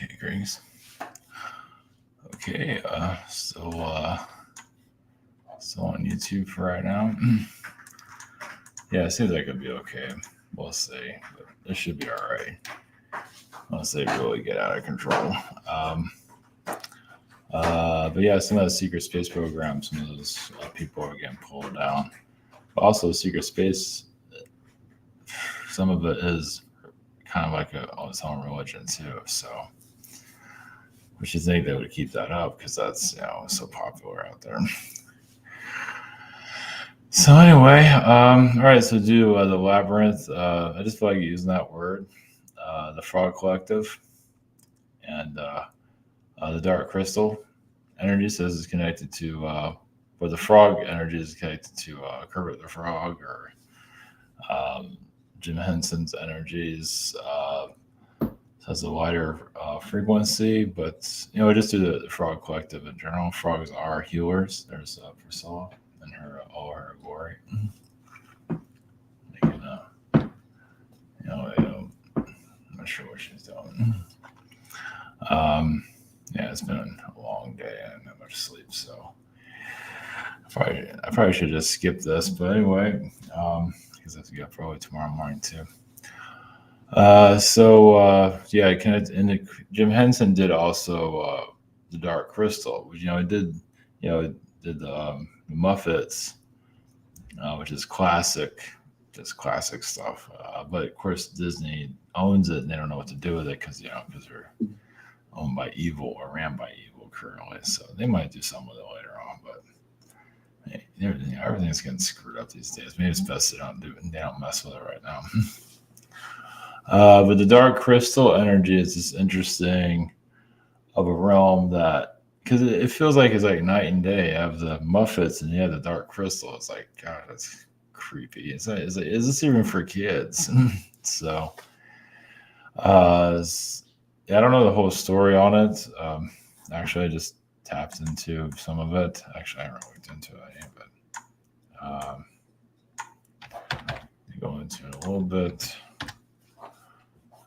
Okay, greetings. Okay, still on YouTube for right now. Yeah, it seems like it'll be okay. We'll see, but it should be all right unless they really get out of control. But yeah, some of the secret space programs, some of those people are getting pulled down. But also, secret space, some of it is kind of like its own religion too. So, which you think they would keep that up because that's so popular out there. So anyway, all right. So do the labyrinth. I just feel like using that word, the frog collective, and the dark crystal energy says it's connected to, or the frog energy is connected to Kermit the Frog or um, Jim Henson's energies. Has a wider frequency, but just do the frog collective in general. Frogs are healers. There's Priscilla and her all her glory. Making I'm not sure what she's doing. Yeah, it's been a long day and not much sleep, so I probably should just skip this. But anyway, because I have to get up probably tomorrow morning too. Yeah, Jim Henson did also the Dark Crystal, which did the Muppets, which is classic, just classic stuff. But of course, Disney owns it, and they don't know what to do with it because they're owned by evil or ran by evil currently. So they might do something with it later on, but hey, everything's getting screwed up these days. Maybe it's best they don't mess with it right now. But the dark crystal energy is just interesting of a realm that because it feels like it's like night and day. You have the Muppets and you have the dark crystal. It's like God, that's creepy. Is this even for kids? So, yeah, I don't know the whole story on it. Actually, I just tapped into some of it. Actually, I haven't looked into it, but go into it a little bit.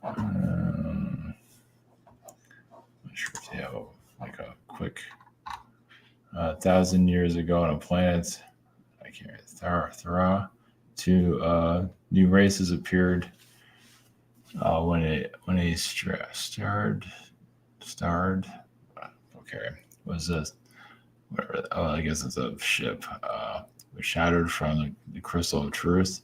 I'm not sure if you have like a quick 1,000 years ago on a planet, I can't remember, Thra, two new races appeared when a starred. Okay, was this? Whatever. Oh, I guess it's a ship. Was shattered from the crystal of truth.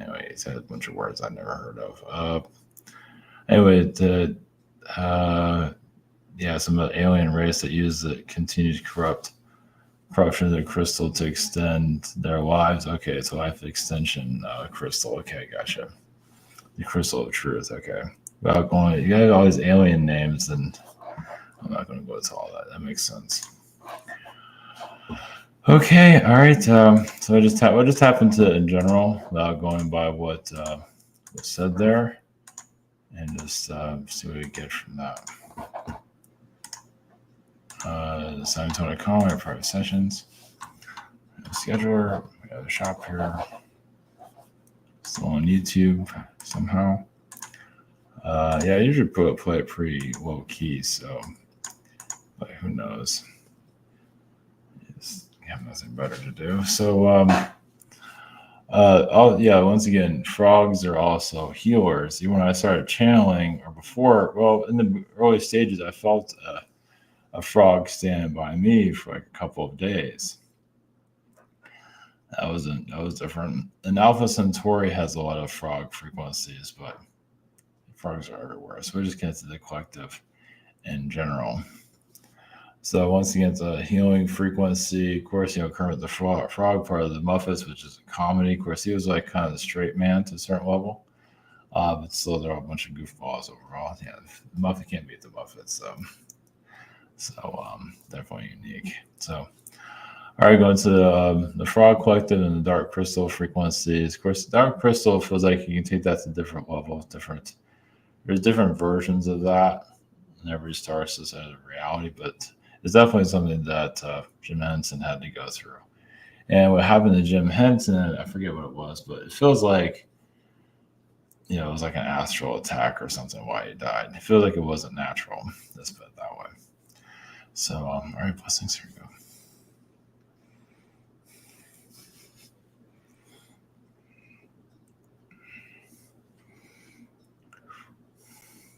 Anyway, he said a bunch of words I've never heard of. Anyway, some alien race that uses the continued corruption of the crystal to extend their lives. Okay, it's a life extension crystal. Okay, gotcha. The crystal of truth. Okay. Without going, you got all these alien names, and I'm not going to go into all that. That makes sense. Okay, all right. So we'll just tap into in general without going by what was said there, and just see what we get from that. The San Antonio Calendar, private sessions, scheduler. We got a shop here. Still on YouTube somehow. Yeah, I usually play it pretty low key, so but who knows? I have nothing better to do. So, once again, frogs are also healers. Even when I started channeling, or before, well, in the early stages, I felt a frog standing by me for like a couple of days. That was different. And Alpha Centauri has a lot of frog frequencies, but frogs are everywhere. So we just get to the collective in general. So once again, it's a healing frequency. Of course, Kermit the Frog part of the Muppets, which is a comedy. Of course, he was like kind of the straight man to a certain level. But still, there are a bunch of goofballs overall. Yeah, the Muppet can't beat the Muppets, so definitely unique. So, all right, going to the Frog Collective and the Dark Crystal frequencies. Of course, the Dark Crystal feels like you can take that to different levels. There's different versions of that, and every star system has a reality, but it's definitely something that Jim Henson had to go through. And what happened to Jim Henson, I forget what it was, but it feels like it was like an astral attack or something why he died. It feels like it wasn't natural. Let's put it that way. So, all right, blessings. Here we go.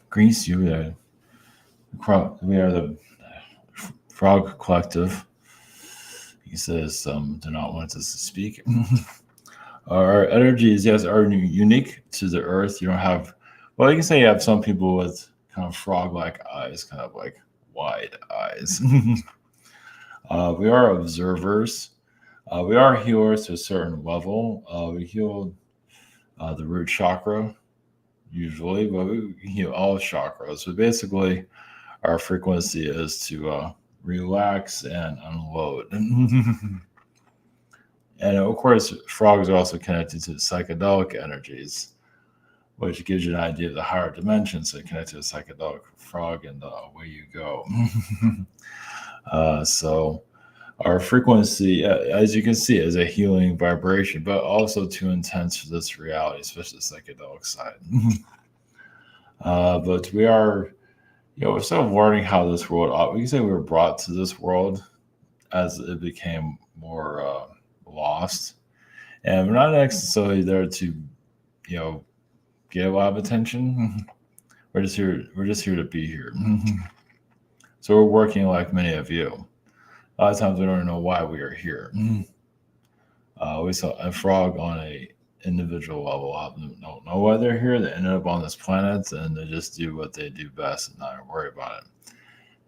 Greece, we are the Frog Collective. He says, do not want us to speak. Our energies, yes, are unique to the earth. You don't have, well, you can say you have some people with kind of frog-like eyes, kind of like wide eyes. We are observers. We are healers to a certain level. We heal the root chakra usually, but we heal all chakras. So basically, our frequency is to relax and unload. And of course, frogs are also connected to psychedelic energies, which gives you an idea of the higher dimensions. So connected to a psychedelic frog, and away you go. So our frequency, as you can see, is a healing vibration, but also too intense for this reality, especially the psychedelic side. But we are, we're sort of learning how this world, we can say we were brought to this world as it became more lost. And we're not necessarily there to, get a lot of attention. We're just here to be here. So we're working like many of you. A lot of times we don't know why we are here. We saw a frog on a individual level. A lot of them don't know why they're here. They ended up on this planet and they just do what they do best and not worry about it.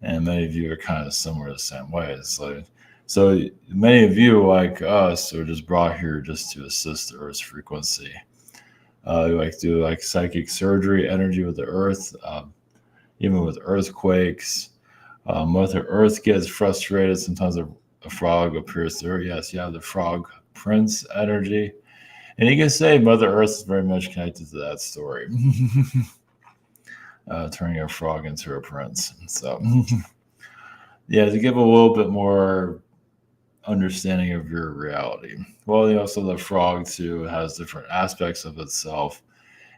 And many of you are kind of similar the same way. So many of you, like us, are just brought here just to assist the Earth's frequency. We do psychic surgery, energy with the Earth, even with earthquakes. Mother Earth gets frustrated. Sometimes a frog appears to her. Yes, you have the frog prince energy. And you can say Mother Earth is very much connected to that story. Turning a frog into a prince. So, yeah, to give a little bit more understanding of your reality. Well, also the frog too has different aspects of itself.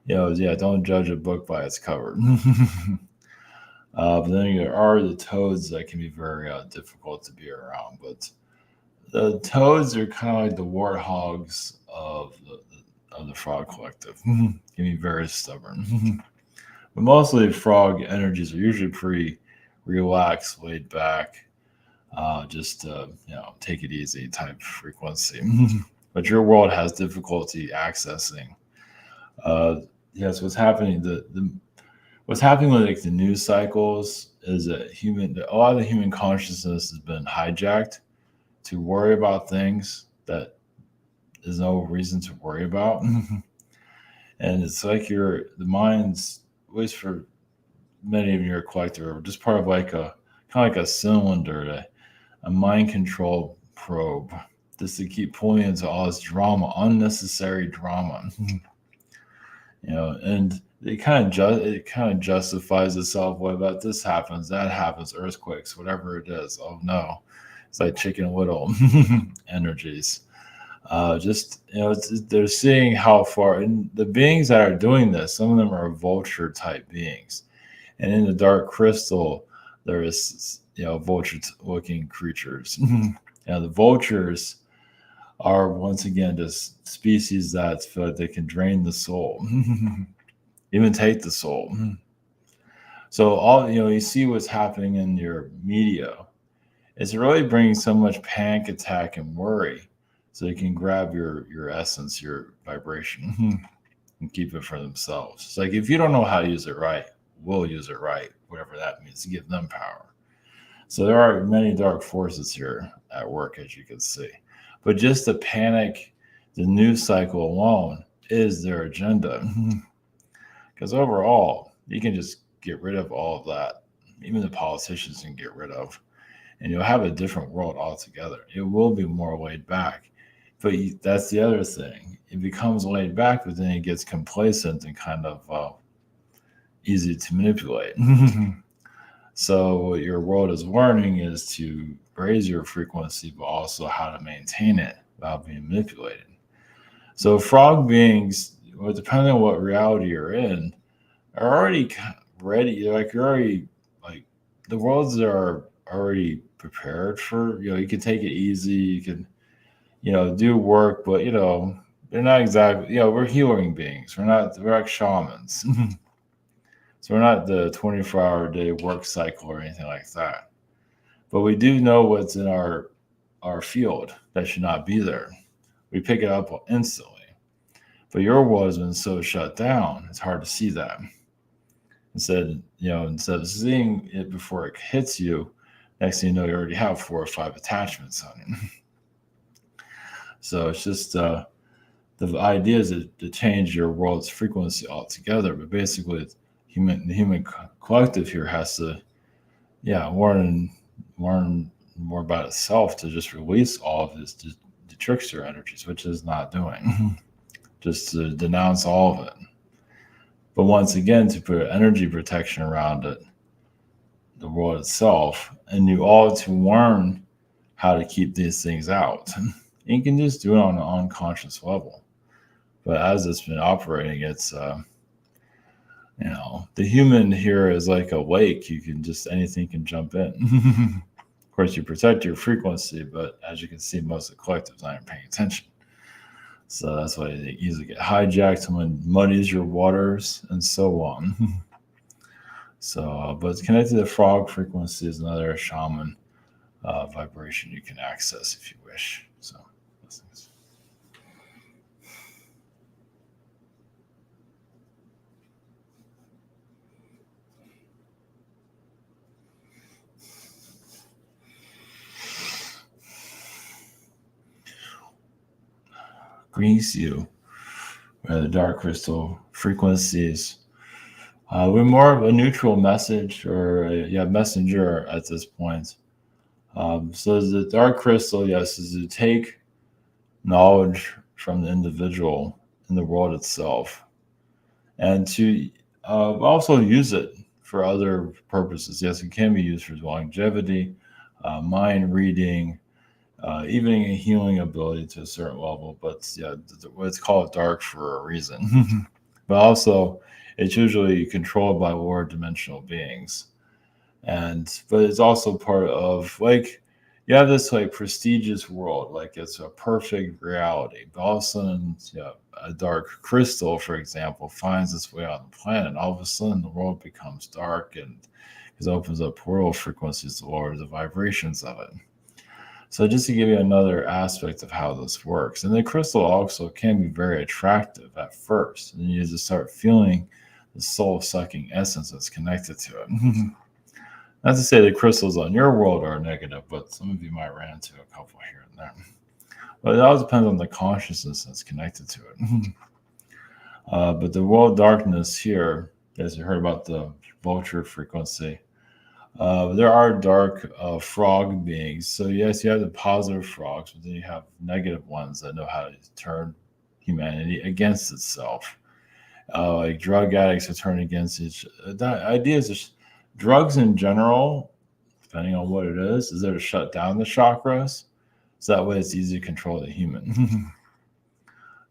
Don't judge a book by its cover. But then there are the toads that can be very difficult to be around. But the toads are kind of like the warthogs of the frog collective. Can be very stubborn. But mostly frog energies are usually pretty relaxed, laid back, just take it easy type frequency. But your world has difficulty accessing. Yes, what's happening? What's happening with like the news cycles is that a lot of the human consciousness has been hijacked to worry about things that there's no reason to worry about. And it's like the mind's, at least for many of your collector, are just part of like a kind of like a cylinder, a mind control probe, just to keep pulling into all this drama, unnecessary drama. And it kind of justifies itself. What about this happens, that happens, earthquakes, whatever it is. Oh no, it's like Chicken Little energies. They're seeing how far, and the beings that are doing this, some of them are vulture type beings, and in the dark crystal there is vulture looking creatures. The vultures are once again just species that feel like they can drain the soul, even take the soul. So all you see what's happening in your media. It's really bringing so much panic attack and worry, so they can grab your essence, your vibration, and keep it for themselves. It's like if you don't know how to use it right, we'll use it right, whatever that means, to give them power. So there are many dark forces here at work, as you can see. But just the panic, the news cycle alone is their agenda. Because overall, you can just get rid of all of that. Even the politicians can get rid of. And you'll have a different world altogether. It will be more laid back. But that's the other thing. It becomes laid back, but then it gets complacent and kind of easy to manipulate. So what your world is learning is to raise your frequency, but also how to maintain it without being manipulated. So frog beings, well, depending on what reality you're in, are already ready. Like you're already like the worlds are already prepared for. You can take it easy. You can do work, but they're not exactly. We're healing beings. We're not. We're like shamans. So we're not the 24-hour day work cycle or anything like that. But we do know what's in our field that should not be there. We pick it up instantly. But your world has been so shut down, it's hard to see that. Instead of seeing it before it hits you, next thing you know, you already have 4 or 5 attachments on it. So it's just the idea is to change your world's frequency altogether. But basically, the human collective here has to, learn more about itself to just release all of this the trickster energies, which is not doing. Just to denounce all of it. But once again, to put energy protection around it, the world itself, and you all to learn how to keep these things out. And you can just do it on an unconscious level. But as it's been operating, it's the human here is like a lake. Anything can jump in. Of course, you protect your frequency, but as you can see, most of the collectives aren't paying attention. So that's why they easily get hijacked. Someone muddies your waters and so on. So, but connected to the frog frequency is another shaman vibration you can access if you wish. So, those things. Grease you, where the dark crystal frequencies. We're more of a neutral message or messenger at this point. So the dark crystal, yes, is to take knowledge from the individual in the world itself and to also use it for other purposes. Yes, it can be used for longevity, mind reading, even a healing ability to a certain level. But it's called dark for a reason. But also, it's usually controlled by lower dimensional beings. But it's also part of you have this prestigious world, like it's a perfect reality. But all of a sudden, a dark crystal, for example, finds its way on the planet. And all of a sudden, the world becomes dark, and it opens up portal frequencies to lower the vibrations of it. So just to give you another aspect of how this works, and the crystal also can be very attractive at first, and you just start feeling the soul-sucking essence that's connected to it. Not to say the crystals on your world are negative, but some of you might run into a couple here and there. But it all depends on the consciousness that's connected to it. But the world darkness here, as you heard about the vulture frequency, there are dark frog beings. So yes, you have the positive frogs, but then you have negative ones that know how to turn humanity against itself. Like drug addicts are turned against each. The idea is just drugs in general, depending on what it is there to shut down the chakras. So that way it's easy to control the human.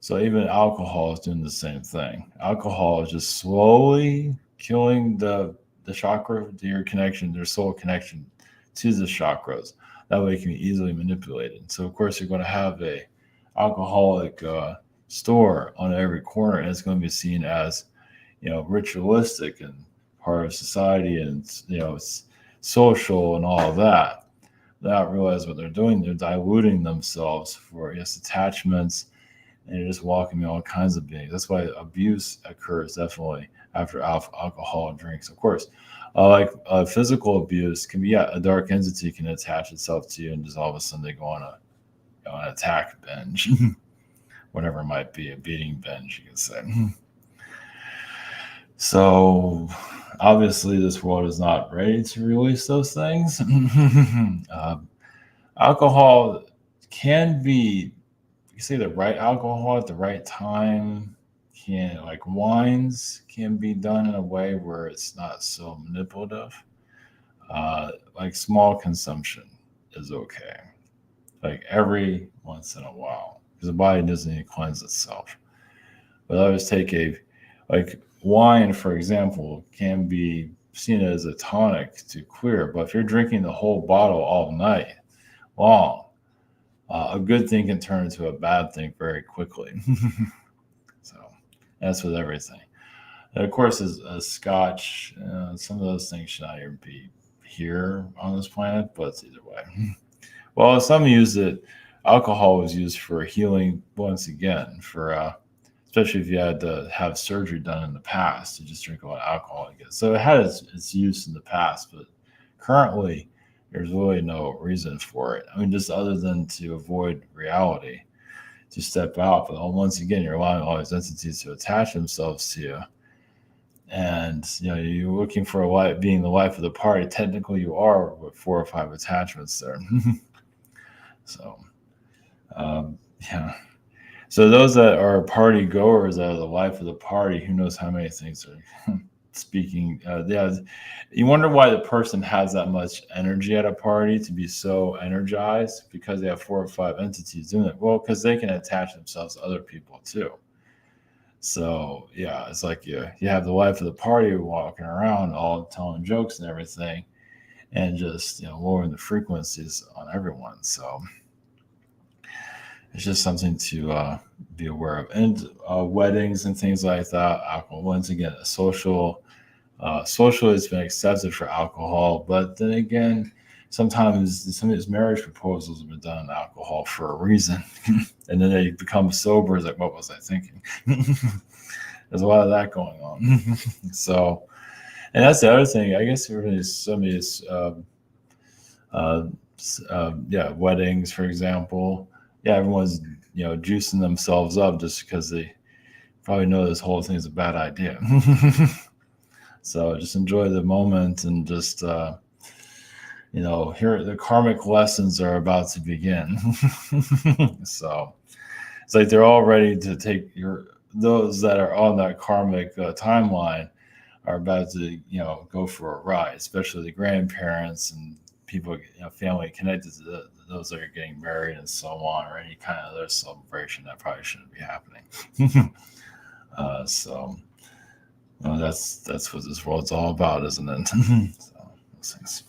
So even alcohol is doing the same thing. Alcohol is just slowly killing the chakra, their soul connection to the chakras. That way it can be easily manipulated. So of course you're going to have a alcoholic store on every corner, and it's going to be seen as ritualistic and part of society, and it's social and all of that. They don't realize what they're doing. They're diluting themselves for attachments, and you're just welcoming all kinds of beings. That's why abuse occurs definitely after alcohol and drinks. Of course, physical abuse can be a dark entity can attach itself to you, and just all of a sudden they go on an attack binge, whatever it might be, a beating binge, you can say. So obviously, this world is not ready to release those things. Alcohol can be, you say the right alcohol at the right time. Wines can be done in a way where it's not so manipulative. Small consumption is okay, every once in a while, because the body doesn't need to cleanse itself. But others take like wine, for example, can be seen as a tonic to queer. But if you're drinking the whole bottle all night long, a good thing can turn into a bad thing very quickly. So that's with everything. And of course, as Scotch, some of those things should not even be here on this planet, but it's either way. Well, some use it. Alcohol was used for healing once again, for especially if you had to have surgery done in the past. You just drink a lot of alcohol again. So it had its use in the past, but currently there's really no reason for it. I mean, just other than to avoid reality, to step out. But once again, you're allowing all these entities to attach themselves to you. And you're looking for a life, being the life of the party. Technically, you are with 4 or 5 attachments there. So, yeah. So those that are party goers out of the life of the party, who knows how many things are speaking. Yeah, you wonder why the person has that much energy at a party to be so energized, because they have 4 or 5 entities doing it. Well, because they can attach themselves to other people too. So yeah, it's like you have the life of the party walking around, all telling jokes and everything, and just lowering the frequencies on everyone. So it's just something to be aware of. And weddings and things like that, alcohol. Once again, social has been accepted for alcohol, but then again, sometimes some of these marriage proposals have been done on alcohol for a reason, and then they become sober. It's like, what was I thinking? There's a lot of that going on. So, and that's the other thing. I guess some of these, weddings, for example. Yeah, everyone's juicing themselves up just because they probably know this whole thing is a bad idea. So just enjoy the moment and just here the karmic lessons are about to begin. So it's like they're all ready to take those that are on that karmic timeline are about to go for a ride, especially the grandparents and people, family connected to those that are getting married and so on, or any kind of other celebration that probably shouldn't be happening. So that's what this world's all about, isn't it? So those things.